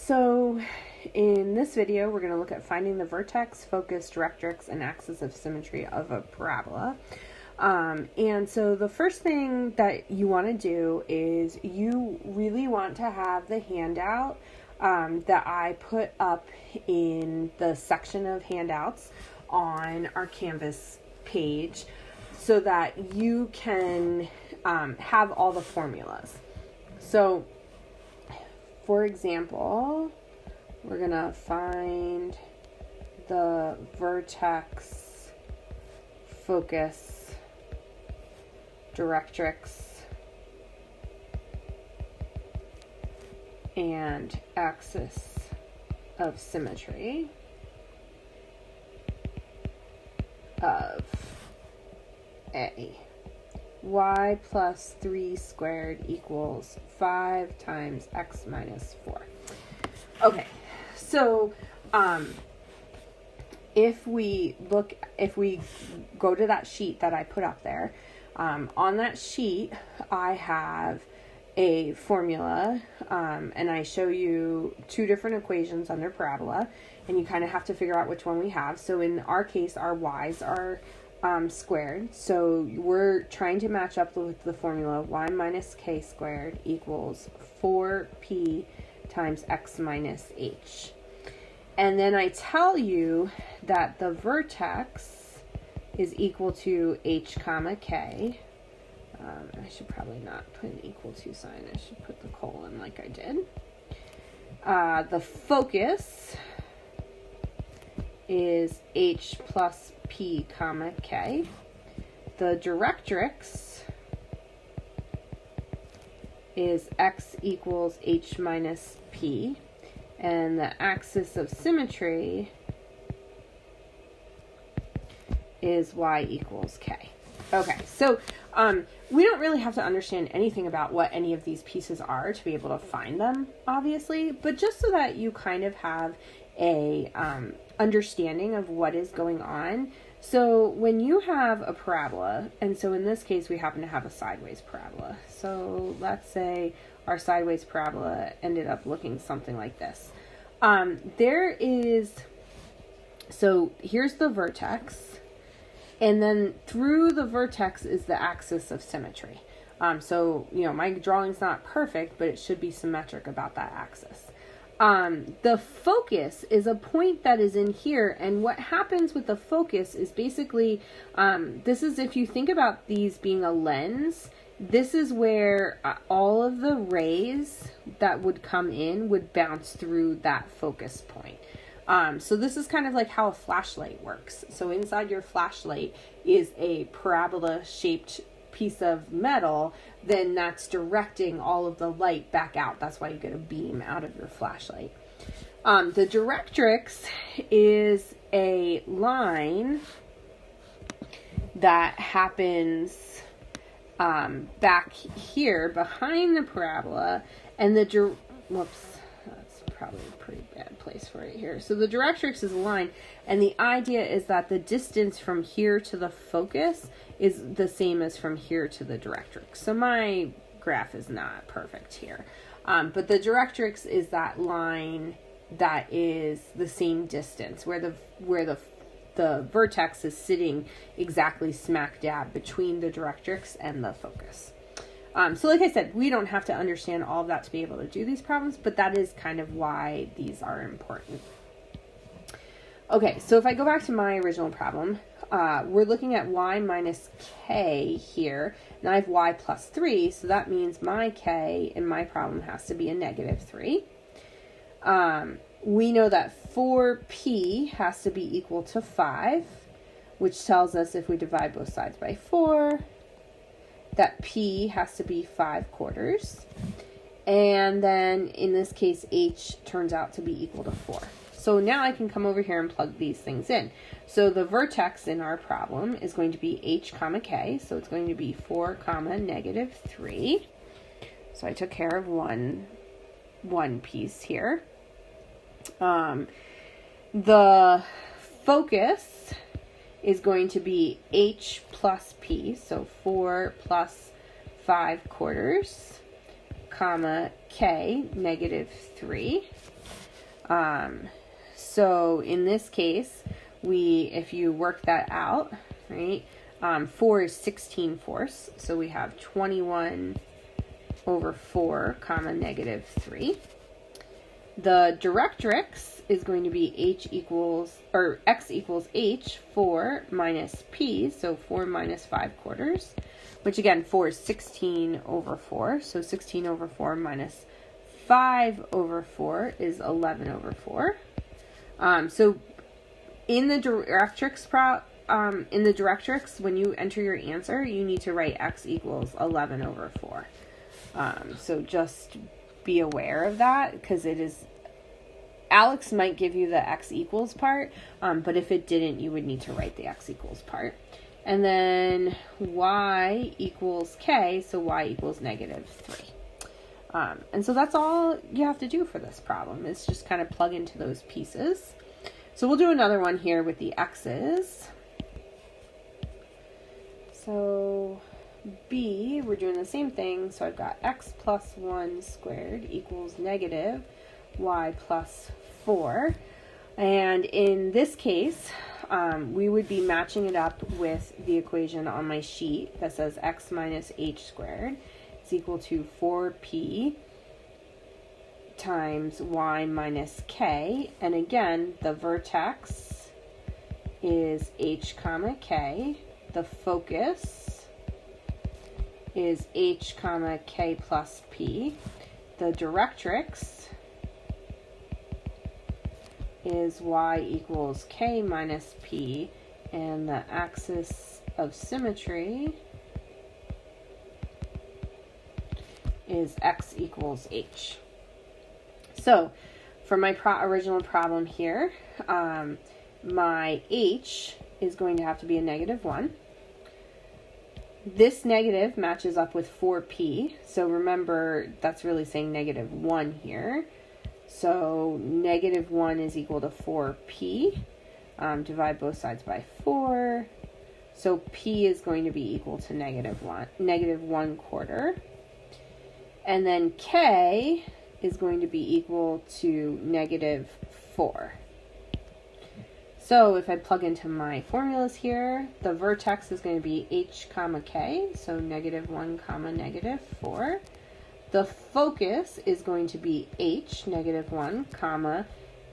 So in this video, we're going to look at finding the vertex, focus, directrix, and axis of symmetry of a parabola. And so the first thing that you want to do is you really want to have the handout that I put up in the section of handouts on our Canvas page so that you can have all the formulas. So for example, we're going to find the vertex, focus, directrix, and axis of symmetry of A. Y plus 3 squared equals 5 times x minus 4. Okay, so if we go to that sheet that I put up there, on that sheet I have a formula, and I show you two different equations under parabola, and you kind of have to figure out which one we have. So in our case, our y's are squared, so we're trying to match up with the formula y minus k squared equals 4p times x minus h. And then I tell you that the vertex is equal to h comma k. I should probably not put an equal to sign. I should put the colon like I did. The focus is h plus p comma k. The directrix is x equals h minus p. And the axis of symmetry is y equals k. Okay, so we don't really have to understand anything about what any of these pieces are to be able to find them, obviously, but just so that you kind of have a understanding of what is going on. So when you have a parabola, and so in this case we happen to have a sideways parabola. So let's say our sideways parabola ended up looking something like this. So here's the vertex, and then through the vertex is the axis of symmetry. So, you know, my drawing's not perfect, but it should be symmetric about that axis. The focus is a point that is in here, and what happens with the focus is basically, this is, if you think about these being a lens, this is where all of the rays that would come in would bounce through that focus point. So this is kind of like how a flashlight works. So inside your flashlight is a parabola-shaped piece of metal, then that's directing all of the light back out. That's why you get a beam out of your flashlight. The directrix is a line that happens back here behind the parabola, and whoops, that's probably a pretty bad place for it here. So the directrix is a line, and the idea is that the distance from here to the focus is the same as from here to the directrix. So my graph is not perfect here, but the directrix is that line that is the same distance where the vertex is sitting exactly smack dab between the directrix and the focus. So like I said, we don't have to understand all of that to be able to do these problems, but that is kind of why these are important. Okay, so if I go back to my original problem, we're looking at y minus k here, and I have y plus 3, so that means my k in my problem has to be a negative 3. We know that 4p has to be equal to 5, which tells us if we divide both sides by 4, that p has to be 5/4. And then in this case, h turns out to be equal to 4. So now I can come over here and plug these things in. So the vertex in our problem is going to be h comma k, so it's going to be 4 comma negative 3. So I took care of one piece here. The focus is going to be h plus p, so 4 plus 5/4, comma, k, negative 3. So in this case, if you work that out, right, 4 is 16/4, so we have 21/4, comma, negative 3. The directrix is going to be x equals h, 4 minus p, so 4 minus 5/4, which again, 4 is 16/4, so 16/4 minus 5/4 is 11/4. So in the directrix, when you enter your answer, you need to write x equals 11/4. So just be aware of that, because Alex might give you the x equals part, but if it didn't, you would need to write the x equals part. And then y equals k, so y equals negative 3. And so that's all you have to do for this problem, is just kind of plug into those pieces. So we'll do another one here with the x's. So b, we're doing the same thing. So I've got x plus 1 squared equals negative y plus 4. And in this case, we would be matching it up with the equation on my sheet that says x minus h squared is equal to 4p times y minus k. And again, the vertex is h comma k. The focus is h comma k plus p. The directrix is y equals k minus p, and the axis of symmetry is x equals h. So for my original problem here, my h is going to have to be a negative 1. This negative matches up with 4p, so remember that's really saying negative 1 here. So negative 1 is equal to 4p. Divide both sides by 4. So p is going to be equal to negative 1/4. And then k is going to be equal to negative 4. So if I plug into my formulas here, the vertex is going to be h comma k, so negative 1 comma negative 4. The focus is going to be h, negative 1 comma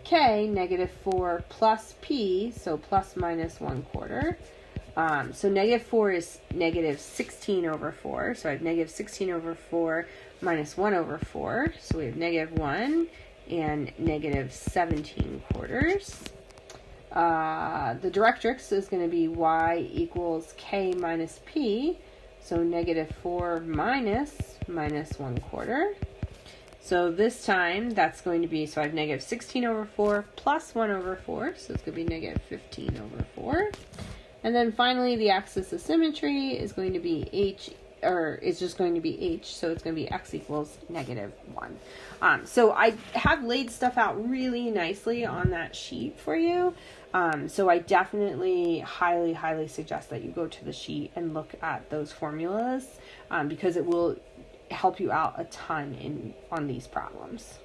k, negative 4 plus p, so plus minus 1/4. So negative 4 is negative 16/4, so I have negative 16/4 minus 1/4, so we have negative 1 and negative 17/4. The directrix is going to be y equals k minus p, so negative 4 minus 1/4. So this time that's going to be, so I have negative 16/4 plus 1/4, so it's going to be negative 15/4. And then finally the axis of symmetry is going to be is just going to be h, so it's going to be x equals negative 1. So I have laid stuff out really nicely on that sheet for you. So I definitely highly suggest that you go to the sheet and look at those formulas, because it will help you out a ton on these problems.